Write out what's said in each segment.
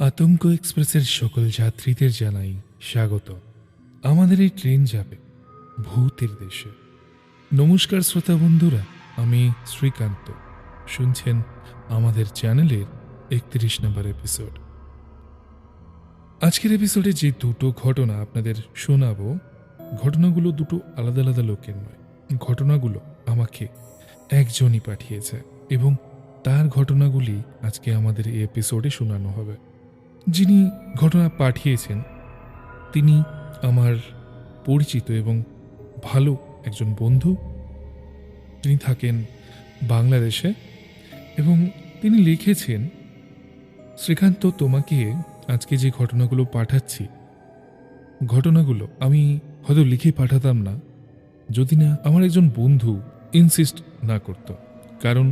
আতঙ্ক এক্সপ্রেসের সকল যাত্রীদের জানাই স্বাগত। আমাদের এই ট্রেন যাবে ভূতের দেশে। নমস্কার শ্রোতা বন্ধুরা, আমি শ্রীকান্ত। শুনছেন আমাদের চ্যানেলের ৩১ নম্বর এপিসোড। আজকের এপিসোডে যে দুটো ঘটনা আপনাদের শোনাবো, ঘটনাগুলো দুটো আলাদা আলাদা লোকের নয়। ঘটনাগুলো আমাকে একজনই পাঠিয়েছে এবং তার ঘটনাগুলি আজকে আমাদের এই এপিসোডে শোনানো হবে। যিনি ঘটনা পাঠিয়েছেন তিনি আমার পরিচিত এবং ভালো একজন বন্ধু। তিনি থাকেন বাংলাদেশে এবং তিনি লিখেছেন, শ্রীকান্ত, তোমাকে আজকে যে ঘটনাগুলো পাঠাচ্ছি, ঘটনাগুলো আমি হয়তো লিখে পাঠাতাম না যদি না আমার একজন বন্ধু ইনসিস্ট না করত। কারণ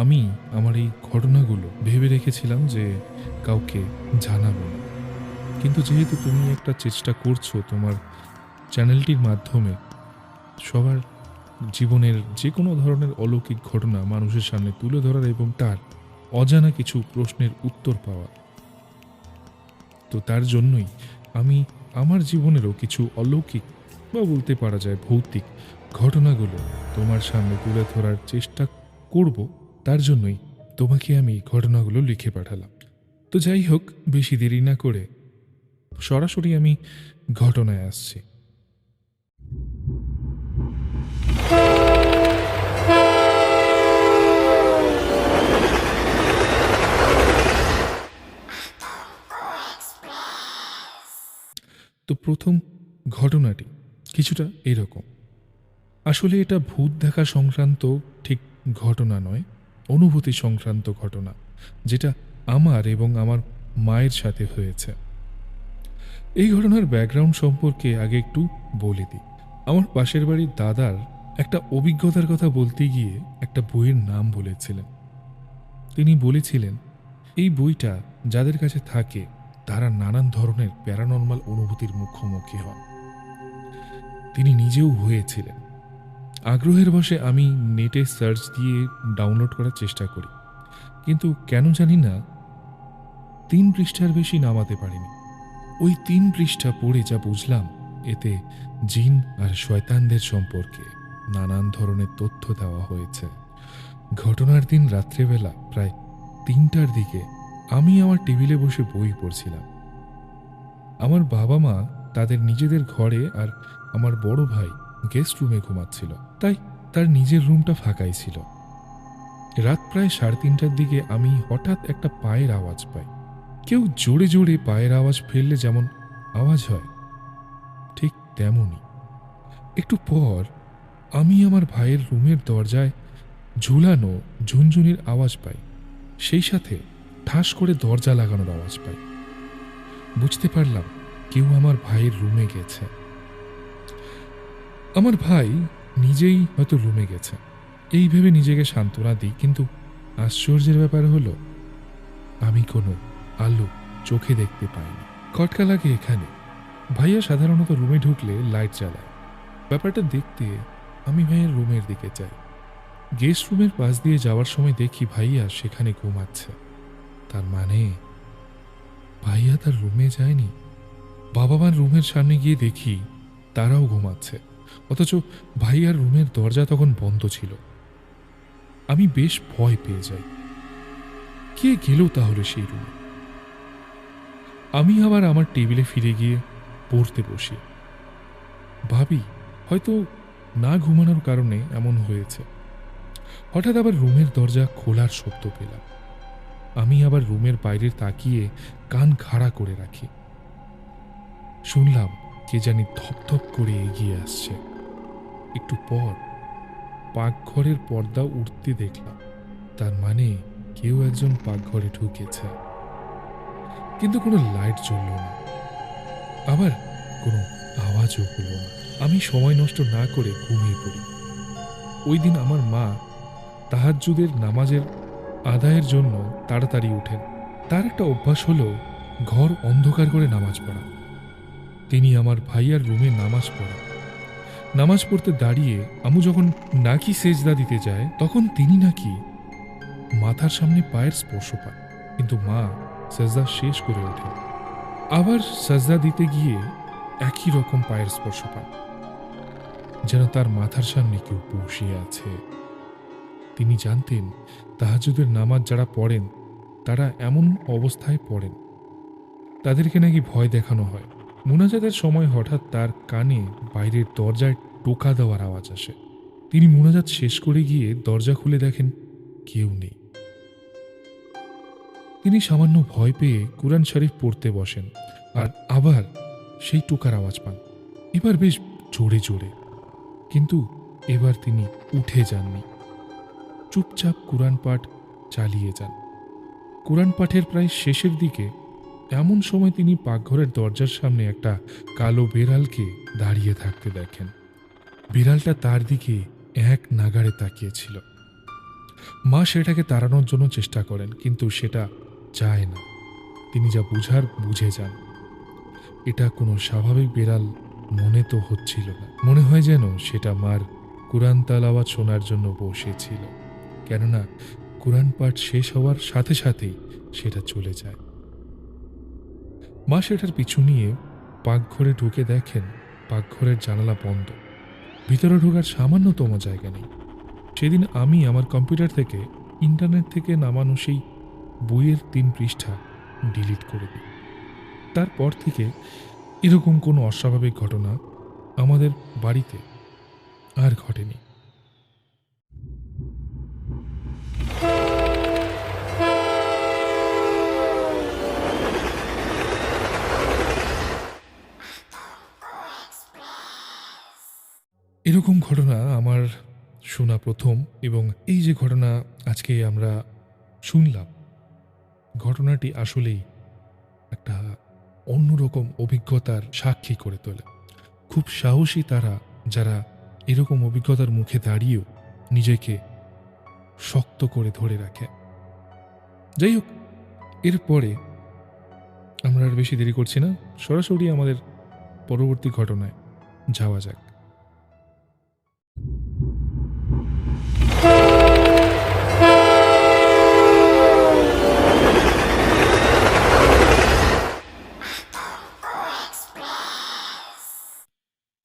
আমি আমার এই ঘটনাগুলো ভেবে রেখেছিলাম যে কাউকে জানাবো না, কিন্তু যেহেতু তুমি একটা চেষ্টা করছো তোমার চ্যানেলটির মাধ্যমে সবার জীবনের যে কোনো ধরনের অলৌকিক ঘটনা মানুষের সামনে তুলে ধরার এবং তার অজানা কিছু প্রশ্নের উত্তর পাওয়া, তো তার জন্যই আমি আমার জীবনেরও কিছু অলৌকিক বা বলতে পারা যায় ভৌতিক ঘটনাগুলো তোমার সামনে তুলে ধরার চেষ্টা করব। তার জন্যই তোমাকে আমি ঘটনাগুলো লিখে পাঠালাম। তো যাই হোক, বেশি দেরি না করে সরাসরি আমি ঘটনায় আসছি। তো প্রথম ঘটনাটি কিছুটা এরকম। আসলে এটা ভূত দেখা সংক্রান্ত ঠিক ঘটনা নয়, অনুভূতি সংক্রান্ত ঘটনা, যেটা আমার এবং আমার মায়ের সাথে হয়েছে। এই ঘটনার ব্যাকগ্রাউন্ড সম্পর্কে আগে একটু বলে দিই। আমার পাশের বাড়ির দাদার একটা অভিজ্ঞতার কথা বলতে গিয়ে একটা বইয়ের নাম বলেছিলেন। তিনি বলেছিলেন এই বইটা যাদের কাছে থাকে তারা নানান ধরনের প্যারানর্মাল অনুভূতির মুখোমুখি হন। তিনি নিজেও হয়েছিলেন। আগ্রহের বশে আমি নেটে সার্চ দিয়ে ডাউনলোড করার চেষ্টা করি, কিন্তু কেন জানি না ৩ পৃষ্ঠার বেশি নামাতে পারিনি। ওই ৩ পৃষ্ঠা পড়ে যা বুঝলাম, এতে জিন আর শয়তানদের সম্পর্কে নানান ধরনের তথ্য দেওয়া হয়েছে। ঘটনার দিন রাত্রেবেলা প্রায় ৩টার দিকে আমি আমার টেবিলে বসে বই পড়ছিলাম। আমার বাবা মা তাদের নিজেদের ঘরে আর আমার বড় ভাই গেস্ট রুমে ঘুমাচ্ছিল, তাই তার নিজের রুমটা ফাঁকাই ছিল। রাত প্রায় ৩:৩০টার দিকে আমি হঠাৎ একটা পায়ের আওয়াজ পাই। কেউ জোরে জোরে পায়ের আওয়াজ ফেললে যেমন আওয়াজ হয় ঠিক তেমনই। একটু পর আমি আমার ভাইয়ের রুমের দরজায় ঝুলানো ঝুনঝুনির আওয়াজ পাই, সেই সাথে ঠাস করে দরজা লাগানোর আওয়াজ পাই। বুঝতে পারলাম কেউ আমার ভাইয়ের রুমে গেছে। আমার ভাই নিজেই হয়তো রুমে গেছে এই ভেবে নিজেকে সান্ত্বনা দিই, কিন্তু আশ্চর্যের ব্যাপার হলো আমি কোনো আলো চোখে দেখতে পাইনি। খটকা লাগে এখানে। ভাইয়া সাধারণত রুমে ঢুকলে লাইট জ্বালায়। ব্যাপারটা দেখতে আমি ভাইয়ের রুমের দিকে যাই। গেস্ট রুমের পাশ দিয়ে যাওয়ার সময় দেখি ভাইয়া সেখানে ঘুমাচ্ছে। তার মানে ভাইয়া তার রুমে যায়নি। বাবা মার রুমের সামনে গিয়ে দেখি তারাও ঘুমাচ্ছে, অথচ ভাইয়ার রুমের দরজা তখন বন্ধ ছিল। আমি বেশ ভয় পেয়ে যাই। কে গেল তাহলে সেই রুমে? আমি আবার আমার টেবিলে ফিরে গিয়ে পড়তে বসি। ভাবি হয়তো না ঘুমানোর কারণে এমন হয়েছে। হঠাৎ আবার রুমের দরজা খোলার শব্দ পেলাম। আমি আবার রুমের বাইরে তাকিয়ে কান খাড়া করে রাখি। শুনলাম কে জানি ধপধপ করে এগিয়ে আসছে। একটু পর পাকঘরের পর্দা উঠতে দেখলাম। তার মানে কেউ একজন পাকঘরে ঢুকেছে, কিন্তু কোনো লাইট জ্বলল না, আবার কোনো আওয়াজও হলো না। আমি সময় নষ্ট না করে ঘুমিয়ে পড়ি। ওই দিন আমার মা তাহাজ্জুদের নামাজের আদায়ের জন্য তাড়াতাড়ি উঠেন। তার একটা অভ্যাস হলো ঘর অন্ধকার করে নামাজ পড়া। তিনি আমার ভাইয়ার রুমে নামাজ পড়েন। নামাজ পড়তে দাঁড়িয়ে আমু যখন নাকি সেজদা দিতে যায়, তখন তিনি নাকি মাথার সামনে পায়ের স্পর্শ পান, কিন্তু মা সাজদা শেষ করে ওঠেন। আবার সাজদা দিতে গিয়ে একই রকম পায়ের স্পর্শ পান, যেন তার মাথার সামনে কেউ বসে আছে। তিনি জানতেন তাহাজ্জুদের নামাজ যারা পড়েন তারা এমন অবস্থায় পড়েন, তাদেরকে নাকি ভয় দেখানো হয়। মুনাজাতের সময় হঠাৎ তার কানে বাইরের দরজায় টোকা দেওয়ার আওয়াজ আসে। তিনি মুনাজাত শেষ করে গিয়ে দরজা খুলে দেখেন কেউ নেই। তিনি সামান্য ভয় পেয়ে কুরআন শরীফ পড়তে বসেন, আর আবার সেই টোকার আওয়াজ পান, এবার বেশ জোরে জোরে। কিন্তু এবার তিনি উঠে যাননি, চুপচাপ কুরআন পাঠ চালিয়ে যান। কুরআন পাঠের প্রায় শেষের দিকে এমন সময় তিনি পাকঘরের দরজার সামনে একটা কালো বিড়ালকে দাঁড়িয়ে থাকতে দেখেন। বিড়ালটা তার দিকে এক নাগাড়ে তাকিয়েছিল। মা সেটাকে তাড়ানোর জন্য চেষ্টা করেন, কিন্তু সেটা যায় না। তিনি যা বুঝার বুঝে যান। এটা কোনো স্বাভাবিক বিড়াল মনে তো হচ্ছিল না। মনে হয় যেন সেটা মার কুরআন তালাওয়াত শোনার জন্য বসেছিল, কেননা কুরআন পাঠ শেষ হওয়ার সাথে সাথেই সেটা চলে যায়। মা সেটার পিছু নিয়ে পাকঘরে ঢুকে দেখেন পাকঘরের জানালা বন্ধ, ভিতরে ঢোকার সামান্যতম জায়গা নেই। সেদিন আমি আমার কম্পিউটার থেকে ইন্টারনেট থেকে নামানো সেই বইয়ের ৩ পৃষ্ঠা ডিলিট করে দিই। তারপর থেকে এরকম কোনো অস্বাভাবিক ঘটনা আমাদের বাড়িতে আর ঘটেনি। এরকম ঘটনা আমার শোনা প্রথম, এবং এই যে ঘটনা আজকে আমরা শুনলাম, ঘটনাটি আসলেই একটা অন্যরকম অভিজ্ঞতার সাক্ষী করে তোলে। খুব সাহসী তারা যারা এরকম অভিজ্ঞতার মুখে দাঁড়িয়েও নিজেকে শক্ত করে ধরে রাখে। যাই হোক, এরপরে আমরা আর বেশি দেরি করছি না, সরাসরি আমাদের পরবর্তী ঘটনায় যাওয়া যাক।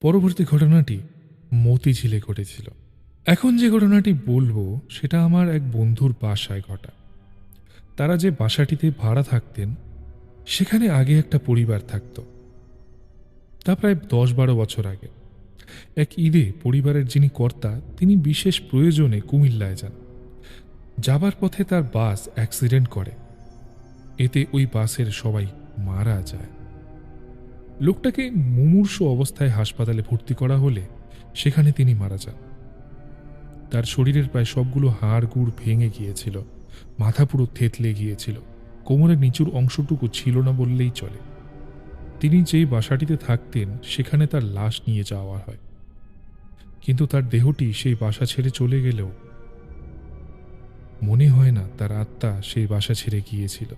পরবর্তী ঘটনাটি মতিঝিলে ঘটেছিল। এখন যে ঘটনাটি বলবো সেটা আমার এক বন্ধুর বাসায় ঘটা। তারা যে বাসাটিতে ভাড়া থাকতেন সেখানে আগে একটা পরিবার থাকত। তা প্রায় ১০-১২ বছর আগে এক ঈদে পরিবারের যিনি কর্তা তিনি বিশেষ প্রয়োজনে কুমিল্লায় যান। যাবার পথে তার বাস অ্যাক্সিডেন্ট করে, এতে ওই বাসের সবাই মারা যায়। লোকটাকে মুমূর্ষু অবস্থায় হাসপাতালে ভর্তি করা হলে সেখানে তিনি মারা যান। তার শরীরের প্রায় সবগুলো হাড় গুড় ভেঙে গিয়েছিল, মাথা পুরো থেতলে গিয়েছিল, কোমরের নিচুর অংশটুকু ছিল না বললেই চলে। তিনি যেই বাসাটিতে থাকতেন সেখানে তার লাশ নিয়ে যাওয়া হয়, কিন্তু তার দেহটি সেই বাসা ছেড়ে চলে গেলেও মনে হয় না তার আত্মা সেই বাসা ছেড়ে গিয়েছিল।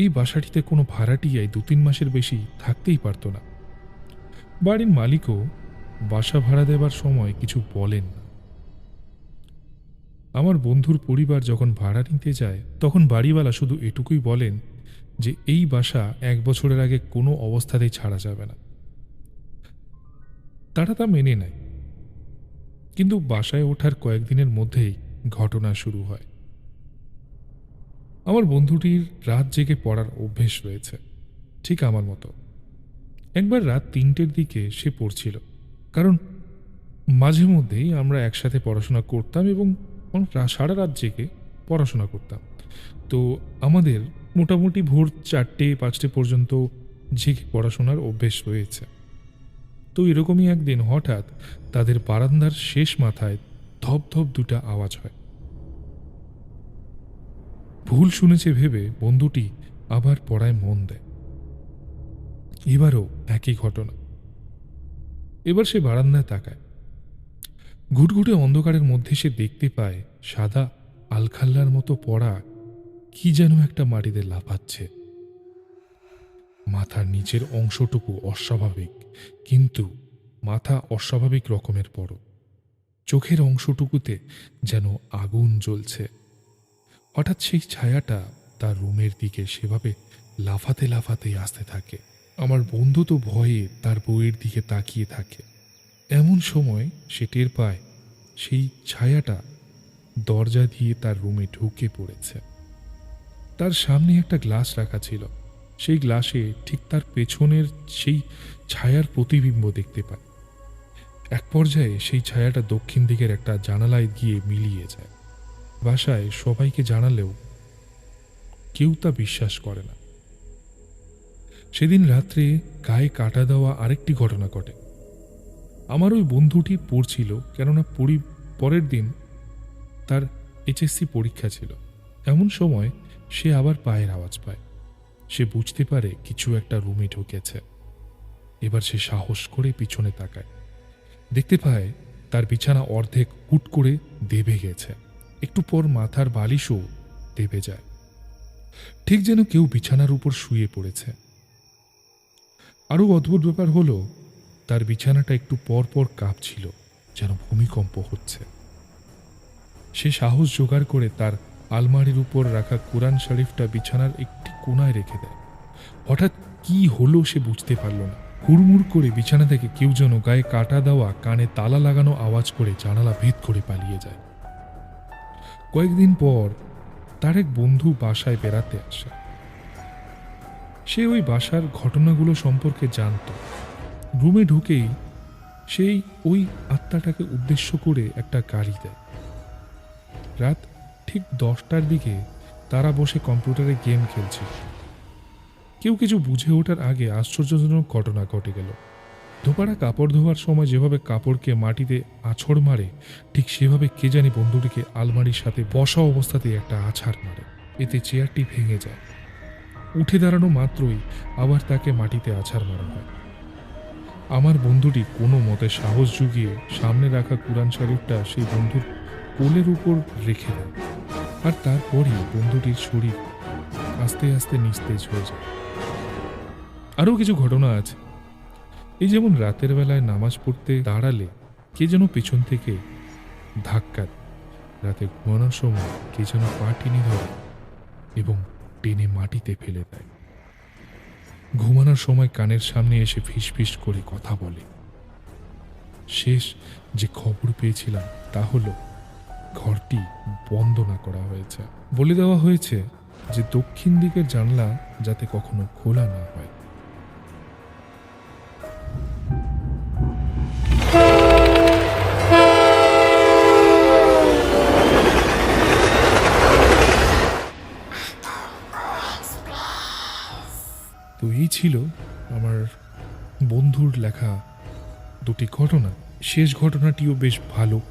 এই বাসাটিতে কোনো ভাড়াটিয়াই ২-৩ মাসের বেশি থাকতেই পারত না। বাড়ির মালিকও বাসা ভাড়া দেবার সময় কিছু বলেন না। আমার বন্ধুর পরিবার যখন ভাড়া নিতে যায় তখন বাড়িওয়ালা শুধু এটুকুই বলেন যে এই বাসা ১ বছরের আগে কোনো অবস্থাতেই ছাড়া যাবে না। তারা তা মেনে নেয়, কিন্তু বাসায় ওঠার কয়েকদিনের মধ্যেই ঘটনা শুরু হয়। আমার বন্ধুটির রাত জেগে পড়ার অভ্যেস রয়েছে, ঠিক আমার মতো। একবার রাত ৩টের দিকে সে পড়ছিল, কারণ মাঝে মধ্যেই আমরা একসাথে পড়াশোনা করতাম এবং সারা রাত জেগে পড়াশোনা করতাম। তো আমাদের মোটামুটি ভোর ৪টে-৫টে পর্যন্ত জেগে পড়াশোনার অভ্যেস রয়েছে। তো এরকমই একদিন হঠাৎ তাদের বারান্দার শেষ মাথায় ধপধপ ২টা আওয়াজ হয়। ভুল শুনেছে ভেবে বন্ধুটি আবার পড়ায় মন দেয়। এবারও একই ঘটনা। এবার সে বারান্দায় তাকায়। ঘুটঘুটে অন্ধকারের মধ্যে সে দেখতে পায় সাদা আলখাল্লার মতো পড়া কি যেন একটা মাটিতে লাফাচ্ছে। মাথার নিচের অংশটুকু অস্বাভাবিক, কিন্তু মাথা অস্বাভাবিক রকমের বড়। চোখের অংশটুকুতে যেন আগুন জ্বলছে। হঠাৎ সেই ছায়াটা তার রুমের দিকে সেভাবে লাফাতে লাফাতেই আসতে থাকে। আমার বন্ধু তো ভয়ে তার বউয়ের দিকে তাকিয়ে থাকে। এমন সময় সে টের পায় সেই ছায়াটা দরজা দিয়ে তার রুমে ঢুকে পড়েছে। তার সামনে একটা গ্লাস রাখা ছিল, সেই গ্লাসে ঠিক তার পেছনের সেই ছায়ার প্রতিবিম্ব দেখতে পায়। এক পর্যায়ে সেই ছায়াটা দক্ষিণ দিকের একটা জানালায় গিয়ে মিলিয়ে যায়। বাসায় সবাইকে জানালেও কেউ তা বিশ্বাস করে না। সেদিন রাত্রে গায়ে কাটা দেওয়া আরেকটি ঘটনা ঘটে। আমার ওই বন্ধুটি পড়ছিল, কেননা পরের দিন তার এইচএসসি পরীক্ষা ছিল। এমন সময় সে আবার পায়ের আওয়াজ পায়। সে বুঝতে পারে কিছু একটা রুমে ঢুকেছে। এবার সে সাহস করে পিছনে তাকায়, দেখতে পায় তার বিছানা অর্ধেক হুট করে দেবে গেছে। একটু পর মাথার বালিশও দেবে যায়, ঠিক যেন কেউ বিছানার উপর শুয়ে পড়েছে। আরও অদ্ভুত ব্যাপার হলো, তার বিছানাটা একটু পর পর কাঁপছিল, যেন ভূমিকম্প হচ্ছে। সে সাহস জোগাড় করে তার আলমারির উপর রাখা কোরআন শরীফটা বিছানার একটি কোণায় রেখে দেয়। হঠাৎ কি হলো সে বুঝতে পারল না। হুড়মুড় করে বিছানা থেকে কেউ যেন গায়ে কাটা দেওয়া, কানে তালা লাগানো আওয়াজ করে জানালা ভেদ করে পালিয়ে যায়। কয়েকদিন পর তার এক বন্ধু বাসায় বেড়াতে আসে। সে ওই বাসার ঘটনাগুলো সম্পর্কে জানত। রুমে ঢুকেই সেই ওই আত্মাটাকে উদ্দেশ্য করে একটা গালি দেয়। রাত ঠিক 10টার দিকে তারা বসে কম্পিউটারে গেম খেলছিল। কেউ কিছু বুঝে ওঠার আগে আশ্চর্যজনক ঘটনা ঘটে গেল। ধোপারা কাপড় ধোয়ার সময় যেভাবে কাপড়কে মাটিতে আছড় মারে, ঠিক সেভাবে কে জানি বন্ধুটিকে আলমারির সাথে বসা অবস্থাতে একটা আছাড় মারে। এতে চেয়ারটি ভেঙে যায়। উঠে দাঁড়ানো মাত্রই আবার তাকে মাটিতে আছাড় মারা হয়। আমার বন্ধুটি কোনো মতে সাহস জুগিয়ে সামনে রাখা কুরআন শরীফটা সেই বন্ধুর কোলের উপর রেখে দেয়, আর তারপরই বন্ধুটির শরীর আস্তে আস্তে নিস্তেজ হয়ে যায়। আরও কিছু ঘটনা আছে। এই যেমন রাতের বেলায় নামাজ পড়তে দাঁড়ালে কে যেন পেছন থেকে ধাক্কা দেয়। রাতে ঘুমানোর সময় কে যেন পা টেনে ধরে এবং টেনে মাটিতে ফেলে দেয়। ঘুমানোর সময় কানের সামনে এসে ফিস ফিস করে কথা বলে। শেষ যে খবর পেয়েছিলাম তা হলো ঘরটি বন্ধ না করা হয়েছে। বলে দেওয়া হয়েছে যে দক্ষিণ দিকের জানলা যাতে কখনো খোলা না হয়। তো এই ছিল আমার বন্ধুর লেখা দুটি ঘটনা। শেষ ঘটনাটিও বেশ ভালো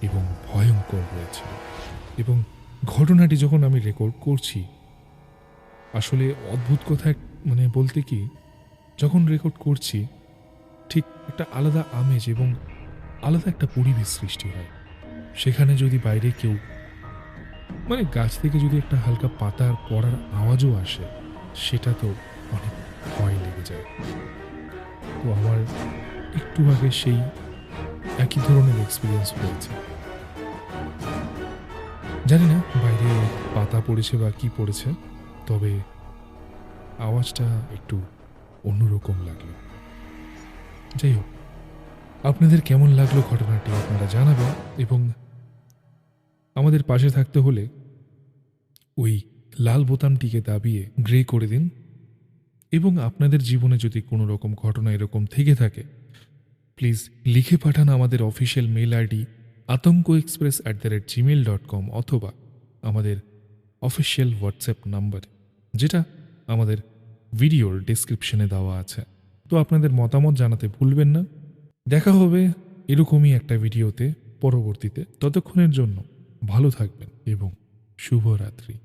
এবং ভয়ঙ্কর হয়েছিল। এবং ঘটনাটি যখন আমি রেকর্ড করছি, আসলে অদ্ভুত কথা মানে বলতে কি, যখন রেকর্ড করছি ঠিক একটা আলাদা আমেজ এবং আলাদা একটা পরিবেশ সৃষ্টি হয়। সেখানে যদি বাইরে কেউ মানে গাছ থেকে যদি একটা হালকা পাতার পড়ার আওয়াজও আসে, সেটা তো অনেক ভয় লেগে যায়। তো আমার একটু আগে সেই একই ধরনের এক্সপিরিয়েন্স হয়েছে। জানি না বাইরে পাতা পড়েছে বা কি পড়েছে, তবে আওয়াজটা একটু অন্যরকম লাগলো। যাই হোক, আপনাদের কেমন লাগলো ঘটনাটি আপনারা জানাবেন, এবং আমাদের পাশে থাকতে হলে ওই লাল বোতামটিকে দাবিয়ে গ্রে করে দিন। এবং আপনাদের জীবনে যদি কোনো রকম ঘটনা এরকম থেকে থাকে, প্লিজ লিখে পাঠান আমাদের অফিসিয়াল মেল আইডি atonkoexpress@gmail.com অথবা আমাদের অফিসিয়াল হোয়াটসঅ্যাপ নাম্বার, যেটা আমাদের ভিডিওর ডেসক্রিপশনে দেওয়া আছে। তো আপনাদের মতামত জানাতে ভুলবেন না। দেখা হবে এরকমই একটা ভিডিওতে পরবর্তীতে। ততক্ষণের জন্য ভালো থাকবেন এবং শুভরাত্রি।